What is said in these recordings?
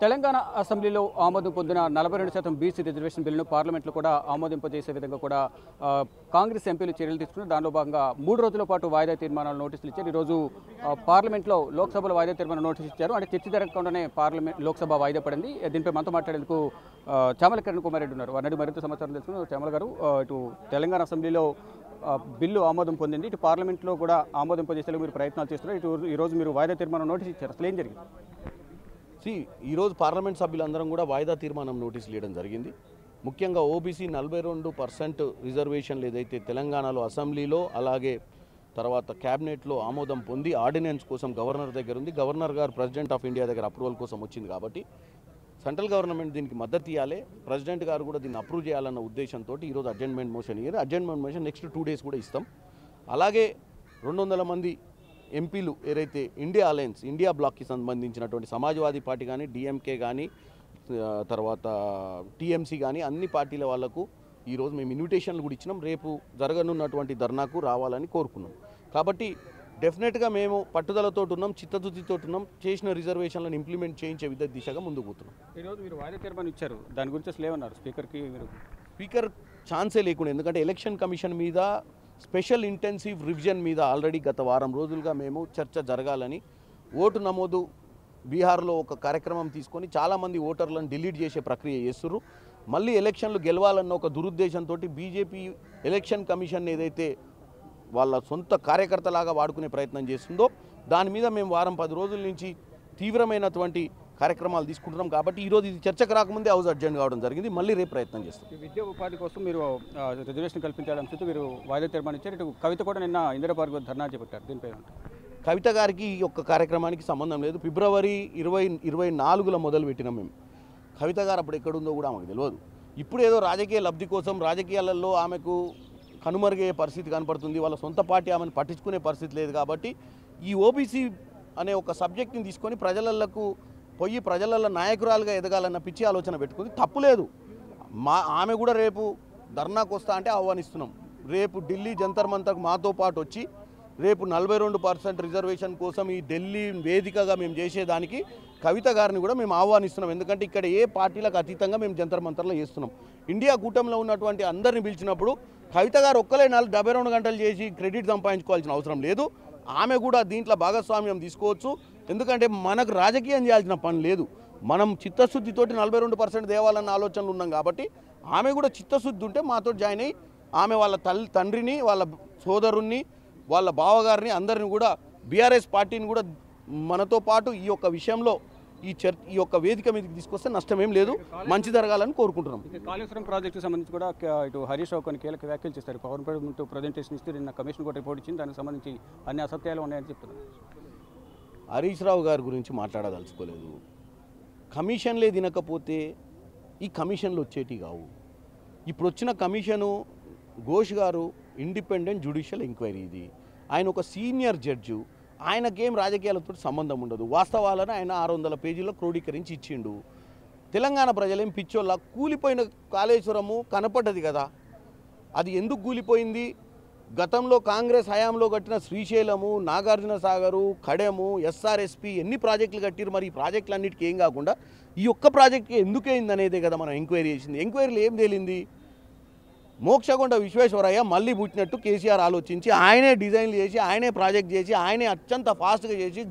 తెలంగాణ అసెంబ్లీలో ఆమోదం పొందిన 42% బీసీ రిజర్వేషన్ బిల్లును పార్లమెంట్లో కూడా ఆమోదింపజేసే విధంగా కూడా కాంగ్రెస్ ఎంపీలు చర్యలు తీసుకున్నారు. దానిలో భాగంగా 3 రోజుల పాటు వాయిదా తీర్మానాలు నోటీసులు ఇచ్చారు. ఈరోజు పార్లమెంట్లో లోక్సభలో వాయిదా తీర్మానం నోటీసు ఇచ్చారు. అంటే చర్చ జరగకుండానే లోక్సభ వాయిదా పడింది. దీనిపై మనతో మాట్లాడేందుకు చామల కిరణ్ కుమార్ రెడ్డి ఉన్నారు. వారిని మరింత సమాచారం తెలుసుకున్నారు. చామల గారు, ఇటు తెలంగాణ అసెంబ్లీలో బిల్లు ఆమోదం పొందింది, ఇటు పార్లమెంట్లో కూడా ఆమోదింపజేసేందుకు మీరు ప్రయత్నాలు చేస్తున్నారు. ఈరోజు మీరు వాయిదా తీర్మానం నోటీసు ఇచ్చారు. అసలు ఏం జరిగింది? ఈరోజు పార్లమెంట్ సభ్యులందరం కూడా వాయిదా తీర్మానం నోటీసులు ఇవ్వడం జరిగింది. ముఖ్యంగా ఓబీసీ 42% రిజర్వేషన్లు ఏదైతే తెలంగాణలో అసెంబ్లీలో అలాగే తర్వాత క్యాబినెట్లో ఆమోదం పొంది ఆర్డినెన్స్ కోసం గవర్నర్ దగ్గర ఉంది. గవర్నర్ గారు ప్రెసిడెంట్ ఆఫ్ ఇండియా దగ్గర అప్రూవల్ కోసం వచ్చింది కాబట్టి సెంట్రల్ గవర్నమెంట్ దీనికి మద్దతు ఇవ్వాలి, ప్రెసిడెంట్ గారు కూడా దీన్ని అప్రూవ్ చేయాలన్న ఉద్దేశంతో ఈరోజు అడ్జర్న్మెంట్ మోషన్ ఇయ్యారు. అడ్జర్న్మెంట్ మోషన్ నెక్స్ట్ 2 days కూడా ఇస్తాం. అలాగే 200 మంది ఎంపీలు ఏదైతే ఇండియా బ్లాక్కి సంబంధించినటువంటి సమాజ్వాదీ పార్టీ కానీ, డిఎంకే కానీ, తర్వాత టీఎంసీ కానీ అన్ని పార్టీల వాళ్లకు ఈరోజు మేము ఇన్విటేషన్లు కూడా ఇచ్చినాం. రేపు జరగనున్నటువంటి ధర్నాకు రావాలని కోరుకున్నాం. కాబట్టి డెఫినెట్గా మేము పట్టుదలతో ఉన్నాం, చిత్తశుద్ధితో ఉన్నాం. చేసిన రిజర్వేషన్లను ఇంప్లిమెంట్ చేయించే దిశగా ముందుకు పోతున్నాం. ఈరోజు మీరు వాయిదా తీర్మానం ఇచ్చారు, దాని గురించి అసలు ఏమన్నారు స్పీకర్కి? స్పీకర్ ఛాన్సే లేకుండా, ఎందుకంటే ఎలక్షన్ కమిషన్ మీద స్పెషల్ ఇంటెన్సివ్ రివిజన్ మీద ఆల్రెడీ గత వారం రోజులుగా మేము చర్చ జరగాలని ఓటు నమోదు బీహార్లో ఒక కార్యక్రమం తీసుకొని చాలామంది ఓటర్లను డిలీట్ చేసే ప్రక్రియ చేస్తున్నారు. మళ్ళీ ఎలక్షన్లు గెలవాలన్న ఒక దురుద్దేశంతో బీజేపీ ఎలక్షన్ కమిషన్ ఏదైతే వాళ్ళ సొంత కార్యకర్తలాగా వాడుకునే ప్రయత్నం చేస్తుందో దాని మీద మేము వారం 10 రోజుల నుంచి తీవ్రమైనటువంటి కార్యక్రమాలు తీసుకుంటున్నాం. కాబట్టి ఈరోజు ఇది చర్చకు రాకముందే హౌస్ అడ్జర్న్ కావడం జరిగింది. మళ్ళీ రేపు ప్రయత్నం చేస్తాం. విద్యా ఉపాధి కోసం మీరు రిజర్వేషన్ కల్పించాలని చెప్పి మీరు వాయిదా తీర్మానం ఇచ్చారు. ఇటు కవిత కూడా నిన్న ఇందిరా పార్క్ ధర్నా చేపట్టారు. దీనిపై కవిత గారికి ఈ యొక్క కార్యక్రమానికి సంబంధం లేదు. ఫిబ్రవరి 24 మొదలు పెట్టినాం మేము. కవిత గారు అప్పుడు ఎక్కడుందో కూడా ఆమెకు తెలియదు. ఇప్పుడు ఏదో రాజకీయ లబ్ధి కోసం రాజకీయాలలో ఆమెకు కనుమరుగే పరిస్థితి కనపడుతుంది. వాళ్ళ సొంత పార్టీ ఆమెను పట్టించుకునే పరిస్థితి లేదు. కాబట్టి ఈ ఓబీసీ అనే ఒక సబ్జెక్ట్ని తీసుకొని ప్రజలలో నాయకురాలుగా ఎదగాలన్న పిచ్చి ఆలోచన పెట్టుకుంది. తప్పులేదు. ఆమె కూడా రేపు ధర్నాకు వస్తా అంటే ఆహ్వానిస్తున్నాం. రేపు ఢిల్లీ జంతర్ మంతర్కు మాతో పాటు వచ్చి రేపు 42% రిజర్వేషన్ కోసం ఈ ఢిల్లీ వేదికగా మేము చేసేదానికి కవిత గారిని కూడా మేము ఆహ్వానిస్తున్నాం. ఎందుకంటే ఇక్కడ ఏ పార్టీలకు అతీతంగా మేము జంతర్ మంతర్లో చేస్తున్నాం. ఇండియా కూటమిలో ఉన్నటువంటి అందరిని పిలిచినప్పుడు కవిత గారు ఒక్కలే 72 గంటలు చేసి క్రెడిట్ సంపాదించుకోవాల్సిన అవసరం లేదు. ఆమె కూడా దీంట్లో భాగస్వామ్యం తీసుకోవచ్చు. ఎందుకంటే మనకు రాజకీయం చేయాల్సిన పని లేదు. మనం చిత్తశుద్ధితోటి 42% దేవాలన్న ఆలోచనలు ఉన్నాం. కాబట్టి ఆమె కూడా చిత్తశుద్ధి ఉంటే మాతో జాయిన్ అయ్యి ఆమె వాళ్ళ తండ్రిని, వాళ్ళ సోదరుణ్ణి, వాళ్ళ బావగారిని అందరిని కూడా బీఆర్ఎస్ పార్టీని కూడా మనతో పాటు ఈ యొక్క విషయంలో ఈ యొక్క వేదిక మీదకి తీసుకొస్తే నష్టమేం లేదు, మంచి జరగాలని కోరుకుంటున్నాం. కాళేశ్వరం ప్రాజెక్టుకు సంబంధించి కూడా ఇటు హరీష్ రావు కొన్ని కీలక వ్యాఖ్యలు చేస్తారు. గవర్నమెంట్ ప్రజెంటేషన్ ఇస్తే నిన్న కమిషన్ కూడా రిపోర్ట్ ఇచ్చింది. దానికి సంబంధించి అన్ని అసత్యాలు ఉన్నాయని చెప్తున్నారు. హరీష్ రావు గారి గురించి మాట్లాడదలుచుకోలేదు. కమిషన్లే తినకపోతే ఈ కమిషన్లు వచ్చేటి కావు. ఇప్పుడు వచ్చిన కమిషను ఘోష్ గారు ఇండిపెండెంట్ జ్యుడిషియల్ ఎంక్వైరీ. ఇది ఆయన ఒక సీనియర్ జడ్జు. ఆయనకేం రాజకీయాలతో సంబంధం ఉండదు. వాస్తవాలను ఆయన 600 పేజీల్లో క్రోడీకరించి ఇచ్చిండు. తెలంగాణ ప్రజలేం పిచ్చోళ్ళ కూలిపోయిన కాళేశ్వరము కనపడ్డది కదా, అది ఎందుకు కూలిపోయింది? గతంలో కాంగ్రెస్ హయాంలో కట్టిన శ్రీశైలము, నాగార్జున సాగరు, కడెము, ఎస్ఆర్ఎస్పి ఎన్ని ప్రాజెక్టులు కట్టిరు. మరి ఈ ప్రాజెక్టులన్నిటికీ ఏం కాకుండా ఈ ఒక్క ప్రాజెక్ట్కి ఎందుకైంది అనేదే కదా మనం ఎంక్వైరీ చేసింది. ఎంక్వైరీలో ఏం తేలింది? మోక్షగుండ విశ్వేశ్వరయ్య మళ్ళీ పుట్టినట్టు కేసీఆర్ ఆలోచించి ఆయనే డిజైన్లు చేసి, ఆయనే ప్రాజెక్ట్ చేసి, ఆయనే అత్యంత ఫాస్ట్గా చేసి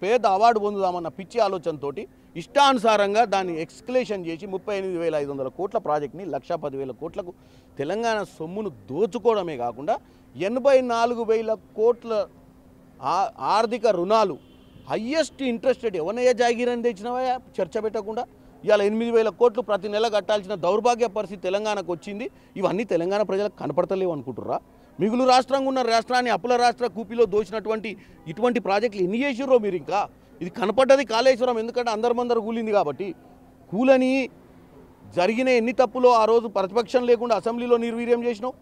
పేద అవార్డు పొందుదామన్న పిచ్చి ఆలోచనతో ఇష్టానుసారంగా దాన్ని ఎక్స్క్లేషన్ చేసి 38,500 కోట్ల ప్రాజెక్ట్ని 1,10,000 కోట్లకు తెలంగాణ సొమ్మును దోచుకోవడమే కాకుండా 84,000 కోట్ల ఆర్థిక రుణాలు హయ్యెస్ట్ ఇంట్రెస్టెడ్ ఎవరయ్యా జాగీరని తెచ్చినవా చర్చ పెట్టకుండా ఇవాళ 8,000 కోట్లు ప్రతి నెల కట్టాల్సిన దౌర్భాగ్య పరిస్థితి తెలంగాణకు వచ్చింది. ఇవన్నీ తెలంగాణ ప్రజలకు కనపడతలేవు అనుకుంటుర్రా? మిగులు రాష్ట్రంగా ఉన్న రాష్ట్రాన్ని అప్పుల రాష్ట్ర కూపిలో దోచినటువంటి ఇటువంటి ప్రాజెక్టులు ఎన్ని చేసిర్రో మీరు. ఇంకా ఇది కనపడ్డది కాళేశ్వరం, ఎందుకంటే అందరి కూలింది కాబట్టి. కూలని జరిగిన ఎన్ని తప్పులో ఆ రోజు ప్రతిపక్షం లేకుండా అసెంబ్లీలో నిర్వీర్యం చేసినావు.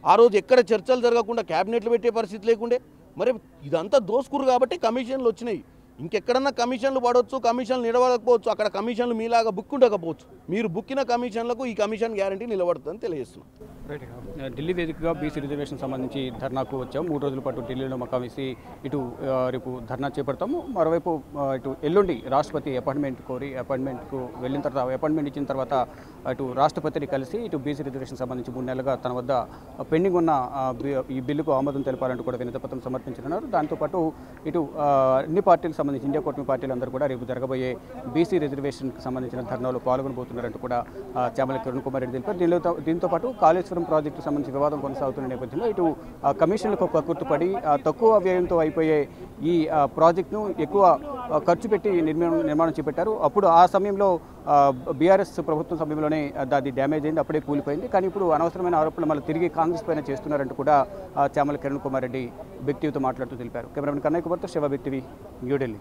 ఆ రోజు ఎక్కడ చర్చలు జరగకుండా క్యాబినెట్లు పెట్టే పరిస్థితి లేకుండే. మరి ఇదంతా దోసుకురు కాబట్టి కమిషన్లు వచ్చినాయి. ఇంకెక్కడన్నా కమిషన్లు పడవచ్చు, కమిషన్లు నిలబడకపోవచ్చు. అక్కడ కమిషన్లు మీలాగా బుక్ ఉండకపోవచ్చు. మీరు బుక్కిన కమిషన్లకు ఈ కమిషన్ గ్యారంటీ నిలబడుతుందని తెలియజేస్తున్నాం. ఢిల్లీ వేదికగా బీసీ రిజర్వేషన్ సంబంధించి ధర్నాకు వచ్చాము. 3 రోజుల పాటు ఢిల్లీలో మకాం వేసి ఇటు రేపు ధర్నా చేపడతాము. మరోవైపు ఇటు ఎల్లుండి రాష్ట్రపతి అపాయింట్మెంట్ కోరి అపాయింట్మెంట్కు వెళ్ళిన తర్వాత అపాయింట్మెంట్ ఇచ్చిన తర్వాత ఇటు రాష్ట్రపతిని కలిసి ఇటు బీసీ రిజర్వేషన్ సంబంధించి 3 నెలలుగా తన వద్ద పెండింగ్ ఉన్న ఈ బిల్లుకు ఆమోదం తెలపాలంటూ కూడా వినతిపత్రం సమర్పించనున్నారు. దాంతోపాటు ఇటు అన్ని పార్టీలకు సంబంధించి ఇండియా కూటమి పార్టీలు అందరూ కూడా రేపు జరగబోయే బీసీ రిజర్వేషన్కి సంబంధించిన ధర్నాలో పాల్గొనబోతున్నారంటూ కూడా చామల కిరణ్ కుమార్ రెడ్డి తెలిపారు. దీంతో పాటు కాళేశ్వరం ప్రాజెక్టుకు సంబంధించి వివాదం కొనసాగుతున్న నేపథ్యంలో ఇటు కమిషన్లకు కక్కుర్తుపడి తక్కువ వ్యయంతో అయిపోయే ఈ ప్రాజెక్టును ఎక్కువ ఖర్చు పెట్టి నిర్మాణం చేపట్టారు. అప్పుడు ఆ సమయంలో బీఆర్ఎస్ ప్రభుత్వం సమయంలోనే అది డ్యామేజ్ అయింది, అప్పుడే కూలిపోయింది. కానీ ఇప్పుడు అనవసరమైన ఆరోపణలు మళ్ళీ తిరిగి కాంగ్రెస్ పైన చేస్తున్నారంటూ కూడా చామల కిరణ్ కుమార్ రెడ్డి బిగ్ టీవీతో మాట్లాడుతూ తెలిపారు. కెమెరామెన్ కన్నయ్య కుమార్తో శివ బిగ్ టీవీ, న్యూఢిల్లీ.